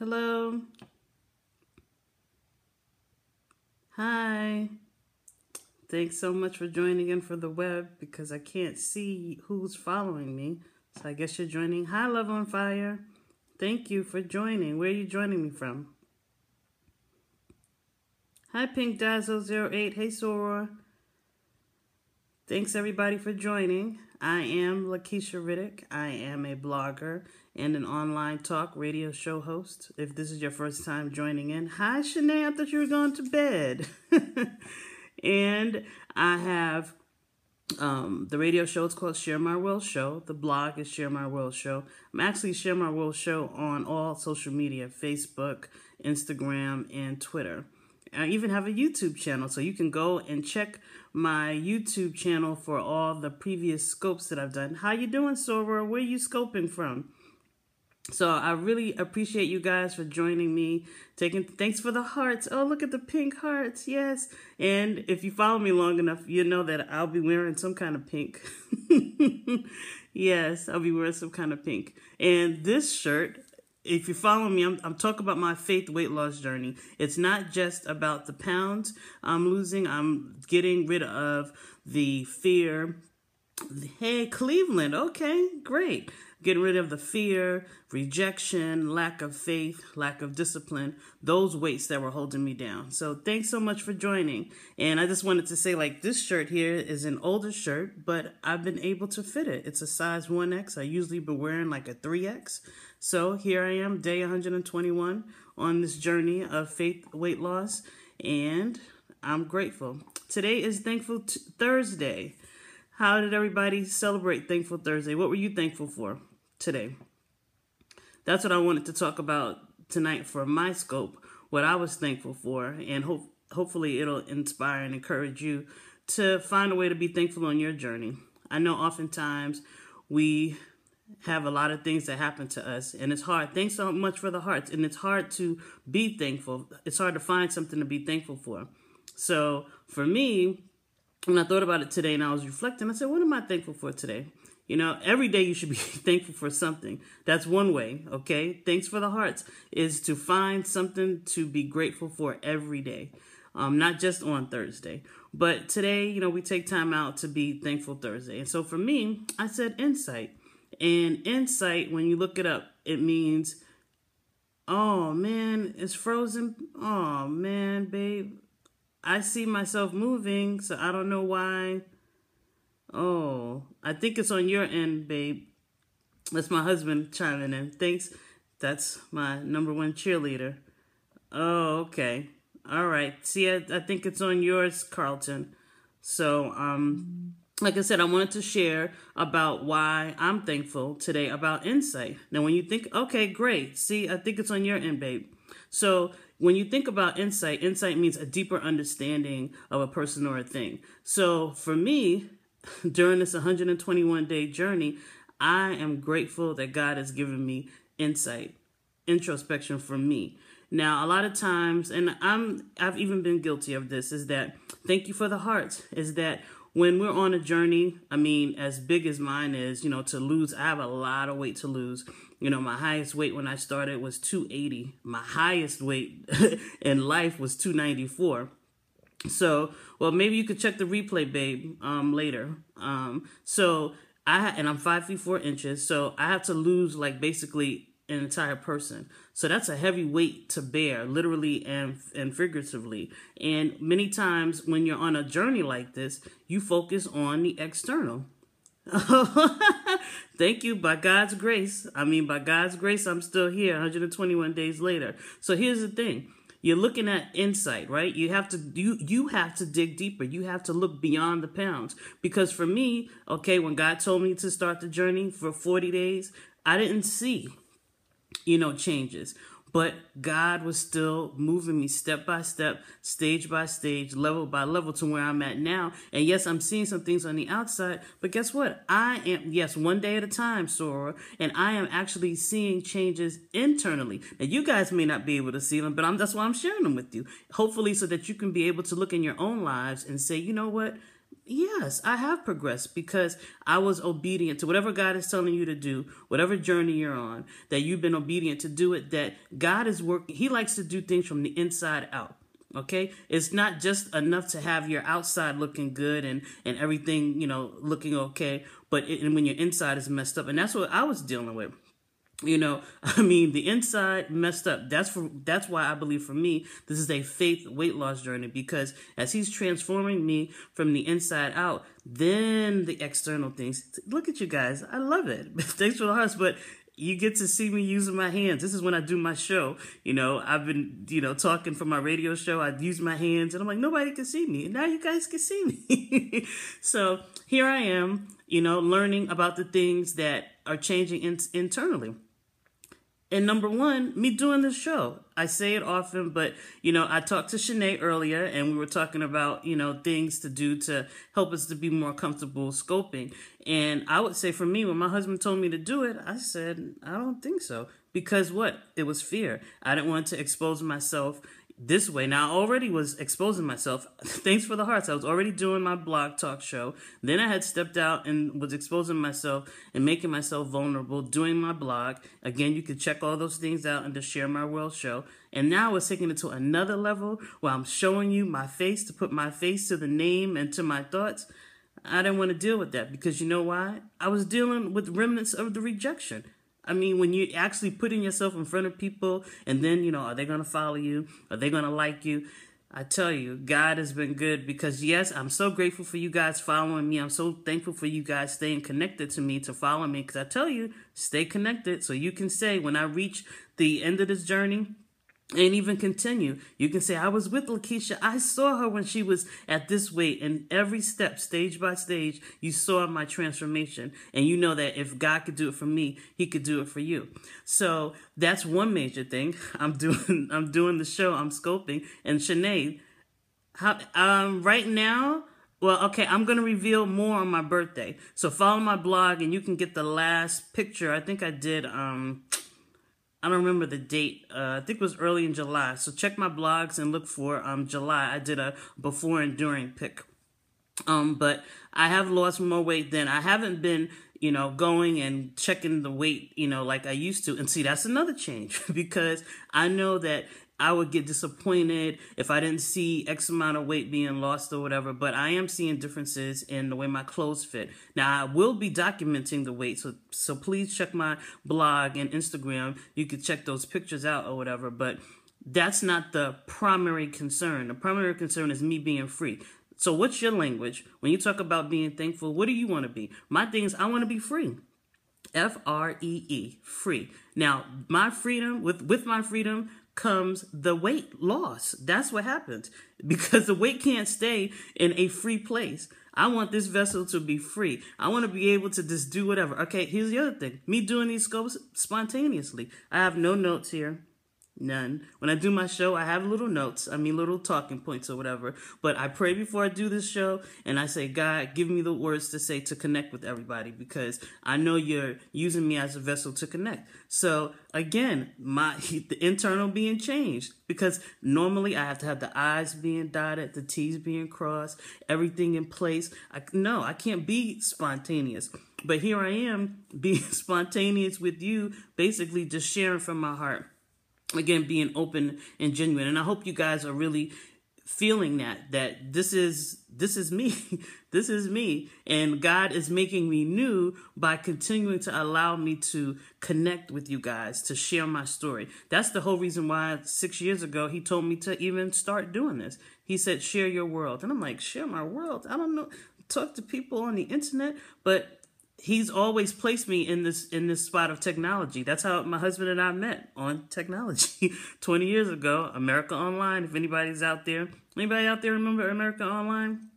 Hello. Hi. Thanks so much for joining in for the web because I can't see who's following me. So I guess you're joining. Hi, Love on Fire. Thank you for joining. Where are you joining me from? Hi, Pink Dazzle 08. Hey, Sora. Thanks, everybody, for joining. I am Lakeisha Riddick. I am a blogger and an online talk radio show host. If this is your first time joining in, hi, Shanae. I thought you were going to bed. And I have the radio show. It's called Share My World Show. The blog is Share My World Show. I'm actually Share My World Show on all social media, Facebook, Instagram, and Twitter. I even have a YouTube channel, so you can go and check my YouTube channel for all the previous scopes that I've done. How you doing, Sora? Where are you scoping from? So I really appreciate you guys for joining me. Thanks for the hearts. Oh, look at the pink hearts. Yes. And if you follow me long enough, you know that I'll be wearing some kind of pink. Yes, I'll be wearing some kind of pink. And this shirt, if you follow me, I'm talking about my faith weight loss journey. It's not just about the pounds I'm losing. I'm getting rid of the fear. Hey, Cleveland. Okay, great. Getting rid of the fear, rejection, lack of faith, lack of discipline, those weights that were holding me down. So thanks so much for joining. And I just wanted to say, like, this shirt here is an older shirt, but I've been able to fit it. It's a size 1X. I usually be wearing like a 3X. So here I am, day 121 on this journey of faith weight loss, and I'm grateful. Today is Thankful Thursday. How did everybody celebrate Thankful Thursday? What were you thankful for today? That's what I wanted to talk about tonight for my scope, what I was thankful for, and hopefully it'll inspire and encourage you to find a way to be thankful on your journey. I know oftentimes we have a lot of things that happen to us, and it's hard. Thanks so much for the hearts, and it's hard to be thankful. It's hard to find something to be thankful for. So for me, when I thought about it today and I was reflecting, I said, what am I thankful for today? You know, every day you should be thankful for something. That's one way, okay? Thanks for the hearts is to find something to be grateful for every day, not just on Thursday. But today, you know, we take time out to be Thankful Thursday. And so for me, I said insight. And insight, when you look it up, it means, oh, man, it's frozen. Oh, man, babe. I see myself moving, so I don't know why. Oh, I think it's on your end, babe. That's my husband chiming in. Thanks. That's my #1 cheerleader. Oh, okay. All right. See, I think it's on yours, Carlton. So, like I said, I wanted to share about why I'm thankful today about insight. Now, when you think, okay, great. See, I think it's on your end, babe. So when you think about insight, insight means a deeper understanding of a person or a thing. So for me, during this 121-day journey, I am grateful that God has given me insight, introspection for me. Now, a lot of times, and I've even been guilty of this, is that, thank you for the hearts, is that when we're on a journey, I mean, as big as mine is, you know, to lose, I have a lot of weight to lose. You know, my highest weight when I started was 280. My highest weight in life was 294. So, well, maybe you could check the replay, babe, later. So and I'm 5'4", so I have to lose like basically an entire person. So that's a heavy weight to bear, literally and figuratively. And many times when you're on a journey like this, you focus on the external. Thank you. By God's grace. By God's grace, I'm still here 121 days later. So here's the thing. You're looking at insight, right? You have to dig deeper. You have to look beyond the pounds. Because for me, okay, when God told me to start the journey for 40 days, I didn't see, changes. But God was still moving me step by step, stage by stage, level by level to where I'm at now. And yes, I'm seeing some things on the outside, but guess what? I am, yes, one day at a time, Sora, and I am actually seeing changes internally. Now, you guys may not be able to see them, but that's why I'm sharing them with you. Hopefully so that you can be able to look in your own lives and say, you know what? Yes, I have progressed because I was obedient to whatever God is telling you to do, whatever journey you're on, that you've been obedient to do it, that God is working. He likes to do things from the inside out. Okay, it's not just enough to have your outside looking good and everything, looking okay, but when your inside is messed up, and that's what I was dealing with. The inside messed up. That's why I believe for me, this is a faith weight loss journey, because as he's transforming me from the inside out, then the external things. Look at you guys. I love it. Thanks for the hearts, but you get to see me using my hands. This is when I do my show. I've been, talking for my radio show. I use my hands and I'm like, nobody can see me. And now you guys can see me. So here I am, learning about the things that are changing internally. And number one, me doing this show. I say it often, but, I talked to Shanae earlier and we were talking about, things to do to help us to be more comfortable scoping. And I would say for me, when my husband told me to do it, I said, I don't think so. Because what? It was fear. I didn't want to expose myself this way. Now, I already was exposing myself. Thanks for the hearts. I was already doing my blog talk show. Then I had stepped out and was exposing myself and making myself vulnerable, doing my blog. Again, you can check all those things out under Share My World Show. And now we're taking it to another level where I'm showing you my face, to put my face to the name and to my thoughts. I didn't want to deal with that because you know why? I was dealing with remnants of the rejection. When you're actually putting yourself in front of people and then, are they going to follow you? Are they going to like you? I tell you, God has been good because, yes, I'm so grateful for you guys following me. I'm so thankful for you guys staying connected to me, to follow me, because I tell you, stay connected so you can say when I reach the end of this journey, and even continue, you can say, I was with Lakeisha. I saw her when she was at this weight. And every step, stage by stage, you saw my transformation. And you know that if God could do it for me, he could do it for you. So that's one major thing. I'm doing the show. I'm scoping. And Shanae, right now, well, okay, I'm going to reveal more on my birthday. So follow my blog and you can get the last picture. I think I did, I don't remember the date. I think it was early in July. So check my blogs and look for July. I did a before and during pic. But I have lost more weight than I haven't been, going and checking the weight, like I used to. And see, that's another change because I know that I would get disappointed if I didn't see X amount of weight being lost or whatever, but I am seeing differences in the way my clothes fit. Now, I will be documenting the weight, so please check my blog and Instagram. You can check those pictures out or whatever, but that's not the primary concern. The primary concern is me being free. So what's your language? When you talk about being thankful, what do you want to be? My thing is I want to be free. Free, free. Now, my freedom, with my freedom, comes the weight loss. That's what happens because the weight can't stay in a free place. I want this vessel to be free. I want to be able to just do whatever. Okay, here's the other thing. Me doing these scopes spontaneously. I have no notes here. None. When I do my show, I have little notes. Little talking points or whatever. But I pray before I do this show, and I say, God, give me the words to say to connect with everybody, because I know you're using me as a vessel to connect. So again, the internal being changed, because normally I have to have the I's being dotted, the T's being crossed, everything in place. I can't be spontaneous. But here I am being spontaneous with you, basically just sharing from my heart. Again, being open and genuine. And I hope you guys are really feeling that this is me. This is me. And God is making me new by continuing to allow me to connect with you guys, to share my story. That's the whole reason why 6 years ago, he told me to even start doing this. He said, share your world. And I'm like, share my world? I don't know. Talk to people on the internet, but he's always placed me in this spot of technology. That's how my husband and I met, on technology 20 years ago. America Online. If anybody's out there, anybody out there remember America Online?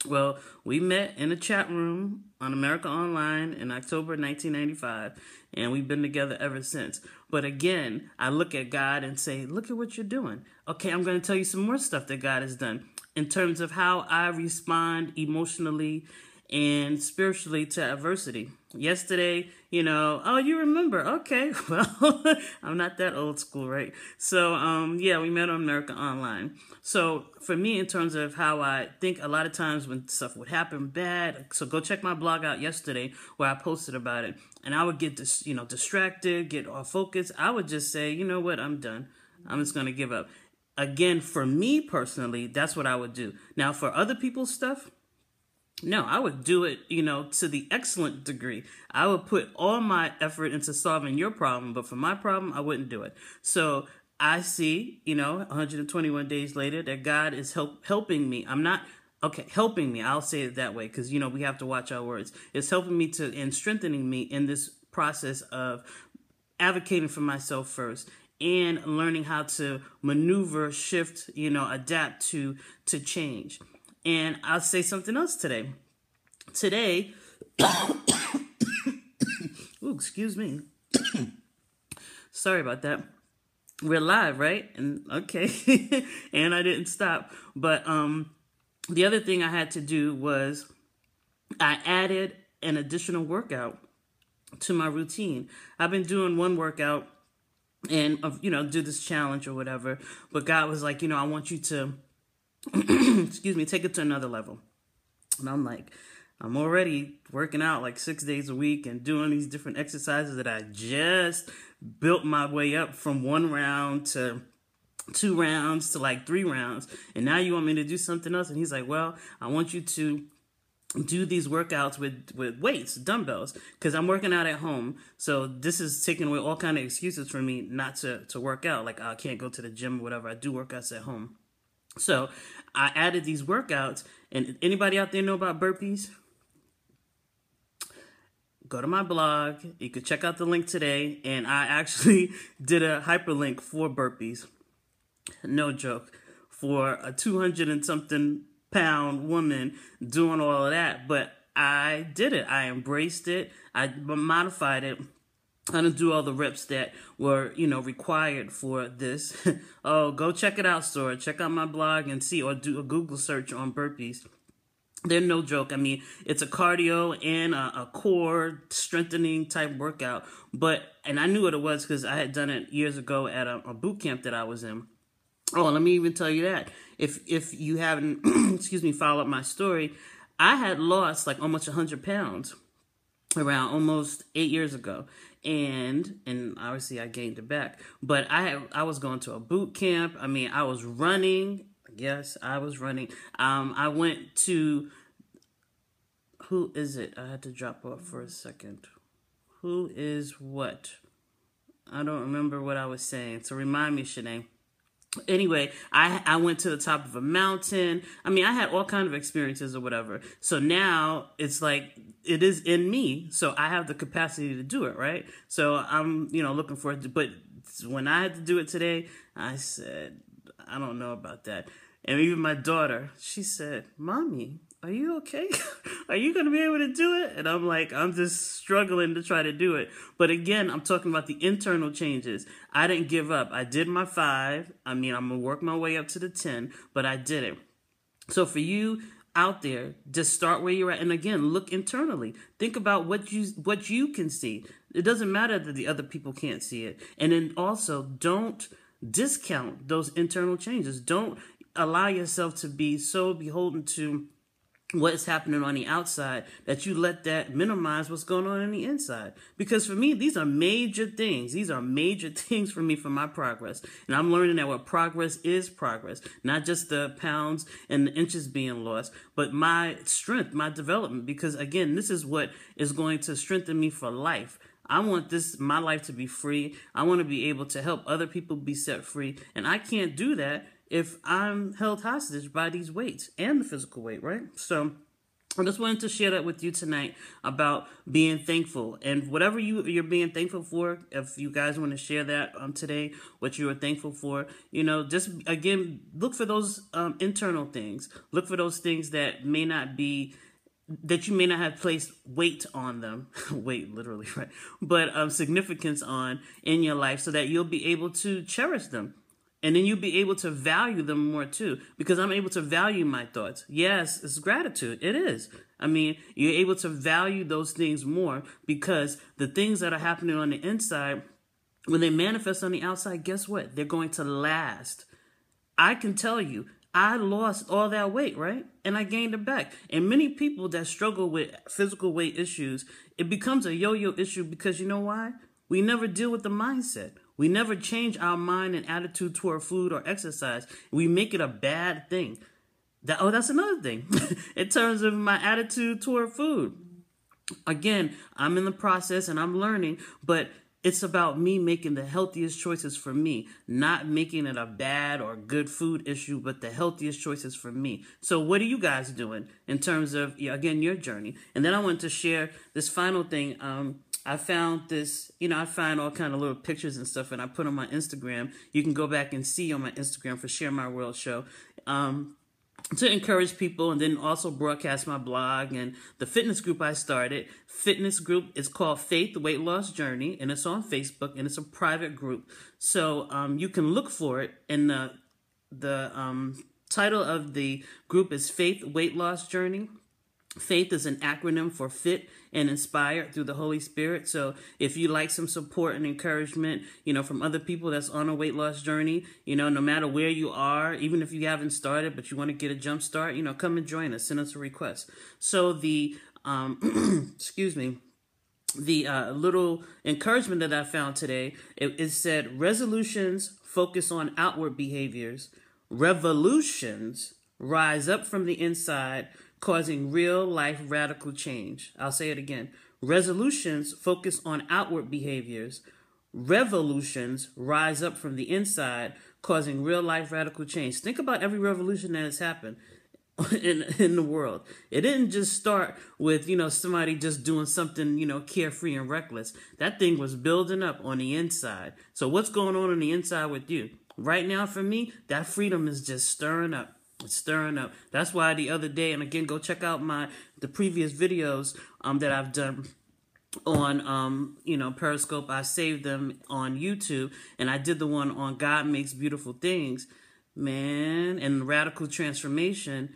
Well, we met in a chat room on America Online in October 1995, and we've been together ever since. But again, I look at God and say, look at what you're doing. Okay, I'm going to tell you some more stuff that God has done in terms of how I respond emotionally and spiritually to adversity. Yesterday, oh, you remember? Okay, well, I'm not that old school, right? So, yeah, we met on America Online. So for me, in terms of how I think, a lot of times when stuff would happen bad, so go check my blog out yesterday where I posted about it, and I would get distracted, get off focus. I would just say, you know what, I'm done. I'm just going to give up. Again, for me personally, that's what I would do. Now, for other people's stuff, no, I would do it, to the excellent degree. I would put all my effort into solving your problem, but for my problem, I wouldn't do it. So I see, 121 days later, that God is helping me. Helping me. I'll say it that way because, we have to watch our words. It's helping me and strengthening me in this process of advocating for myself first and learning how to maneuver, shift, adapt to change. And I'll say something else today. Today, ooh, excuse me. Sorry about that. We're live, right? And okay. And I didn't stop. But the other thing I had to do was I added an additional workout to my routine. I've been doing one workout and, do this challenge or whatever. But God was like, I want you to excuse me, take it to another level. And I'm like, I'm already working out like 6 days a week and doing these different exercises that I just built my way up from 1 round to 2 rounds to like 3 rounds. And now you want me to do something else? And he's like, well, I want you to do these workouts with weights, dumbbells, because I'm working out at home. So this is taking away all kind of excuses for me not to work out. Like I can't go to the gym or whatever. I do workouts at home. So I added these workouts, and anybody out there know about burpees? Go to my blog. You could check out the link today, and I actually did a hyperlink for burpees. No joke. For a 200 and something pound woman doing all of that. But I did it. I embraced it. I modified it. I didn't do all the reps that were, required for this. Oh, go check it out, store. Check out my blog and see, or do a Google search on burpees. They're no joke. I mean, it's a cardio and a core strengthening type workout. And I knew what it was because I had done it years ago at a boot camp that I was in. Oh, let me even tell you that. If you haven't, followed my story, I had lost like almost 100 pounds around almost 8 years ago. And obviously I gained it back. But I was going to a boot camp. I mean, I was running. Yes, I was running. I went to, who is it? I had to drop off for a second. Who is what? I don't remember what I was saying. So remind me, Shanae. Anyway, I went to the top of a mountain. I mean, I had all kinds of experiences or whatever. So now it's like it is in me. So I have the capacity to do it, right? So I'm, looking for it. But when I had to do it today, I said, I don't know about that. And even my daughter, she said, Mommy, are you okay? Are you going to be able to do it? And I'm like, I'm just struggling to try to do it. But again, I'm talking about the internal changes. I didn't give up. I did my 5. I mean, I'm going to work my way up to the 10, but I did it. So for you out there, just start where you're at. And again, look internally. Think about what you can see. It doesn't matter that the other people can't see it. And then also don't discount those internal changes. Don't allow yourself to be so beholden to what is happening on the outside that you let that minimize what's going on the inside. Because for me, these are major things. These are major things for me for my progress. And I'm learning that what progress is progress, not just the pounds and the inches being lost, but my strength, my development. Because again, this is what is going to strengthen me for life. I want my life to be free. I want to be able to help other people be set free. And I can't do that if I'm held hostage by these weights and the physical weight, right? So I just wanted to share that with you tonight about being thankful. And whatever you're being thankful for, if you guys want to share that today, what you are thankful for, just, again, look for those internal things. Look for those things that may not be, that you may not have placed weight on them, weight literally, right? But significance on in your life so that you'll be able to cherish them. And then you'll be able to value them more too, because I'm able to value my thoughts. Yes, it's gratitude. It is. I mean, you're able to value those things more because the things that are happening on the inside, when they manifest on the outside, guess what? They're going to last. I can tell you, I lost all that weight, right? And I gained it back. And many people that struggle with physical weight issues, it becomes a yo-yo issue because you know why? We never deal with the mindset. We never change our mind and attitude toward food or exercise. We make it a bad thing. That's another thing. In terms of my attitude toward food. Again, I'm in the process and I'm learning, but it's about me making the healthiest choices for me, not making it a bad or good food issue, but the healthiest choices for me. So what are you guys doing in terms of, again, your journey? And then I want to share this final thing. I found this, I find all kind of little pictures and stuff, and I put on my Instagram. You can go back and see on my Instagram for Share My World Show. To encourage people and then also broadcast my blog and the fitness group I started. Fitness group is called Faith Weight Loss Journey, and it's on Facebook, and it's a private group. So you can look for it, and the title of the group is Faith Weight Loss Journey. Faith is an acronym for fit and inspired through the Holy Spirit. So if you like some support and encouragement, from other people that's on a weight loss journey, no matter where you are, even if you haven't started, but you want to get a jump start, come and join us, send us a request. So the, excuse me, the little encouragement that I found today, it said, resolutions focus on outward behaviors. Revolutions rise up from the inside, causing real-life radical change. I'll say it again. Resolutions focus on outward behaviors. Revolutions rise up from the inside, causing real-life radical change. Think about every revolution that has happened in the world. It didn't just start with, somebody just doing something, carefree and reckless. That thing was building up on the inside. So what's going on the inside with you? Right now, for me, that freedom is just stirring up. It's stirring up. That's why the other day, and again, go check out the previous videos that I've done on Periscope. I saved them on YouTube, and I did the one on God Makes Beautiful Things, man, and radical transformation.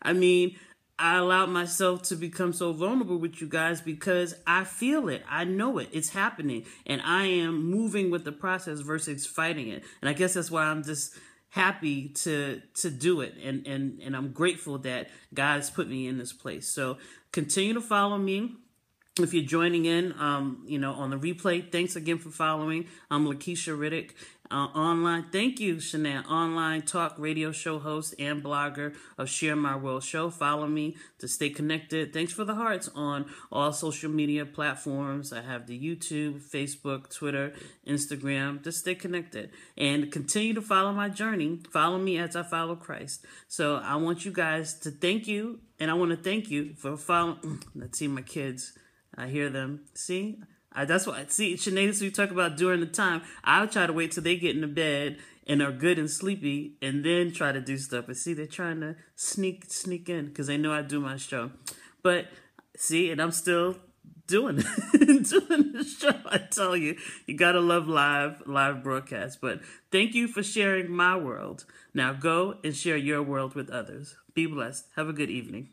I mean, I allowed myself to become so vulnerable with you guys because I feel it. I know it. It's happening, and I am moving with the process versus fighting it. And I guess that's why I'm just happy to do it, and I'm grateful that God's put me in this place. So continue to follow me. If you're joining in, on the replay, thanks again for following. I'm Lakeisha Riddick, online. Thank you, Shanae, online talk radio show host and blogger of Share My World Show. Follow me to stay connected. Thanks for the hearts on all social media platforms. I have the YouTube, Facebook, Twitter, Instagram. Just stay connected and continue to follow my journey. Follow me as I follow Christ. So I want you guys to thank you, and I want to thank you for following. Let's see my kids. I hear them. See? That's why, Sinead, this we talk about during the time. I'll try to wait till they get into bed and are good and sleepy and then try to do stuff. And see, they're trying to sneak in because they know I do my show. But see, and I'm still doing the show. I tell you, you got to love live broadcasts. But thank you for sharing my world. Now go and share your world with others. Be blessed. Have a good evening.